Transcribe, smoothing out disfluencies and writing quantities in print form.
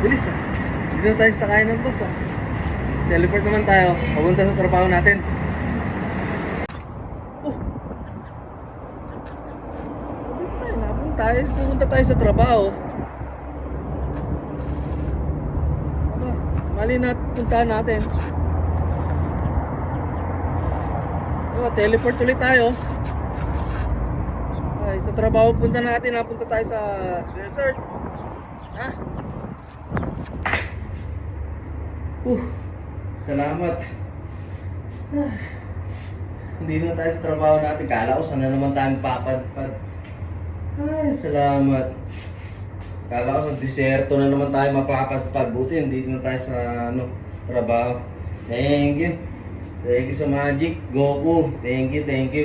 Bilis ah. Dito na tayo sa kaya ng bus ah. Teleport naman tayo. Papunta sa trabaho natin. Oh. Dito tayo. Pupunta tayo sa trabaho. Aba, mali na puntahan natin. Oh, teleport ulit tayo. Ay, sa trabaho punta natin. Napunta tayo sa desert. Ha? Salamat. Hindi na tayo sa trabaho natin. Kala ko sana naman tayo papadpad. Ay, salamat. Kala ko sa diserto na naman tayo mapapadpad. Buti hindi na tayo sa trabaho. Thank you. Thank you sa Magic. Goku. Thank you, thank you.